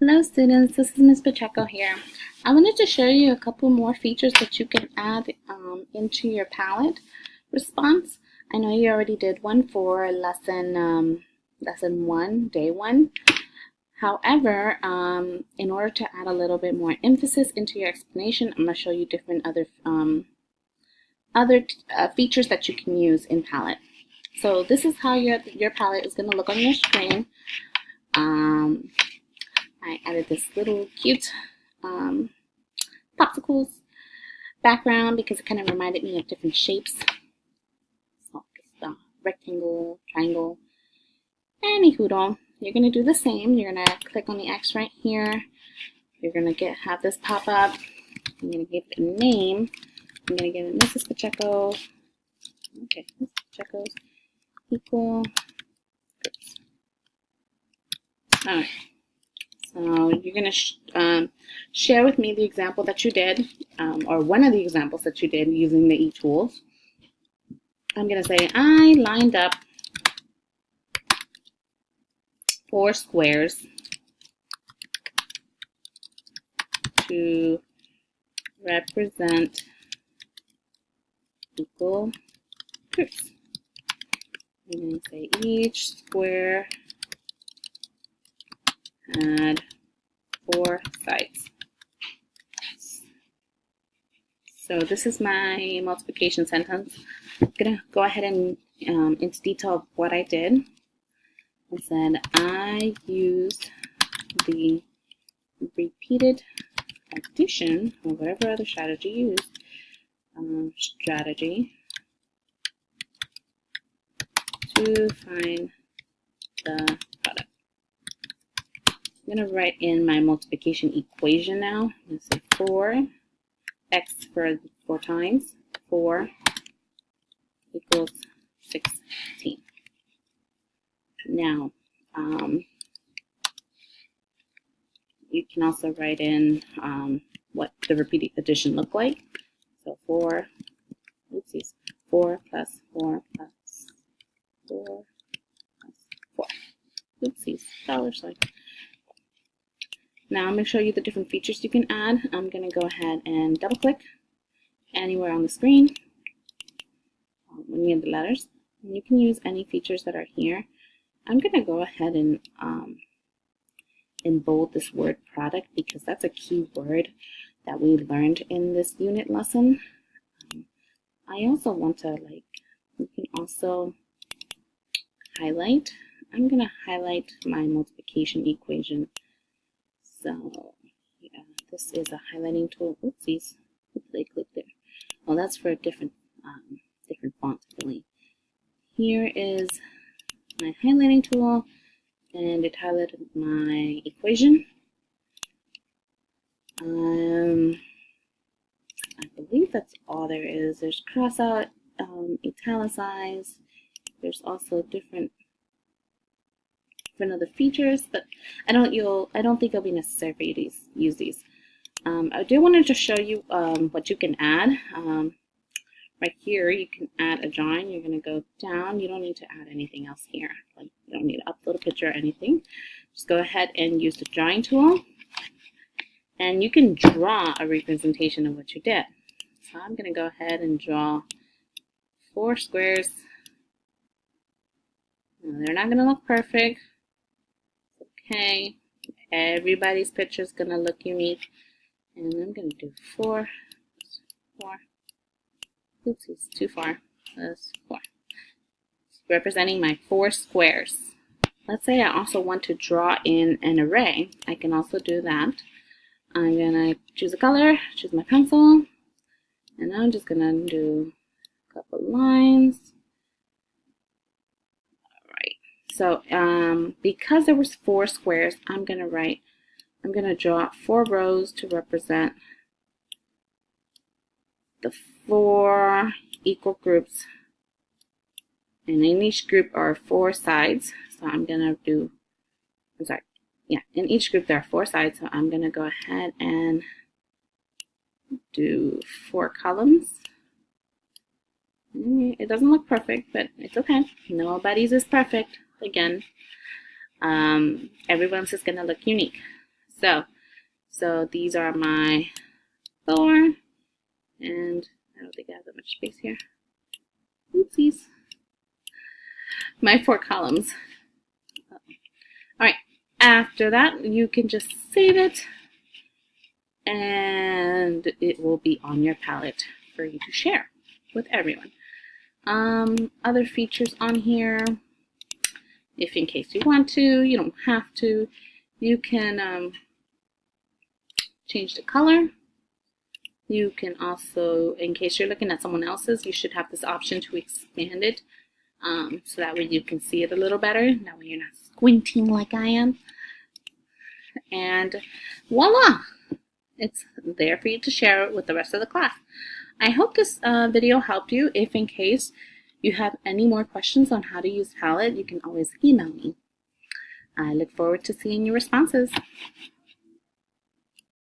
Hello students, this is Ms. Pacheco here. I wanted to show you a couple more features that you can add into your palette response. I know you already did one for lesson 1, day 1. However, in order to add a little bit more emphasis into your explanation, I'm going to show you different other features that you can use in palette. So this is how your palette is going to look on your screen. I added this little cute popsicles background because it kind of reminded me of different shapes. So just rectangle, triangle, any hoodle. You're going to do the same. You're going to click on the X right here. You're going to have this pop up. I'm going to give it a name. I'm going to give it Mrs. Pacheco. Okay, Mrs. Pacheco's equal groups. All right. So you're going to share with me the example that you did, or one of the examples that you did using the eTools. I'm going to say I lined up 4 squares to represent equal groups. I'm going to say each square had 4 sides. So this is my multiplication sentence. I'm going to go ahead and into detail of what I did. I said I used the repeated addition, or whatever other strategy you used, strategy to find the product. I'm going to write in my multiplication equation now. I'm going to say 4x for 4 times 4 equals 16. Now, you can also write in what the repeated addition looked like. So 4 plus 4 plus 4 plus 4. Oopsies, $sign. Now I'm going to show you the different features you can add. I'm going to go ahead and double click anywhere on the screen when you have the letters. And you can use any features that are here. I'm going to go ahead and bold this word product because that's a key word that we learned in this unit lesson. I also want to you can also highlight. I'm going to highlight my multiplication equation. So yeah, this is a highlighting tool. Oopsies, click there. Well, that's for a different font, I believe. Here is my highlighting tool, and it highlighted my equation. I believe that's all there is. There's cross out, italicize. There's also different other features, but I don't think it'll be necessary for you to use these. I do want to just show you what you can add. Right here, you can add a drawing. You're going to go down. You don't need to add anything else here. Like you don't need to upload a picture or anything. Just go ahead and use the drawing tool, and you can draw a representation of what you did. So I'm going to go ahead and draw 4 squares. Now, they're not going to look perfect. Okay, everybody's picture is going to look unique. And I'm going to do 4. Oops, it's too far. That's 4. It's representing my 4 squares. Let's say I also want to draw in an array. I can also do that. I'm going to choose a color, choose my pencil, and I'm just going to do a couple lines. So because there was 4 squares, I'm going to draw 4 rows to represent the 4 equal groups. And in each group are 4 sides. So I'm going to do, in each group there are 4 sides. So I'm going to go ahead and do 4 columns. It doesn't look perfect, but it's okay. Nobody's is perfect. Again, everyone's is going to look unique. So these are my 4, and I don't think I have that much space here. Oopsies. My 4 columns. Alright, after that, you can just save it, and it will be on your palette for you to share with everyone. Other features on here, if in case you want to, you don't have to, you can change the color. You can also, in case you're looking at someone else's, you should have this option to expand it, so that way you can see it a little better. That way you're not squinting like I am. And voila! It's there for you to share it with the rest of the class. I hope this video helped you. If in case you have any more questions on how to use Palette, you can always email me. I look forward to seeing your responses.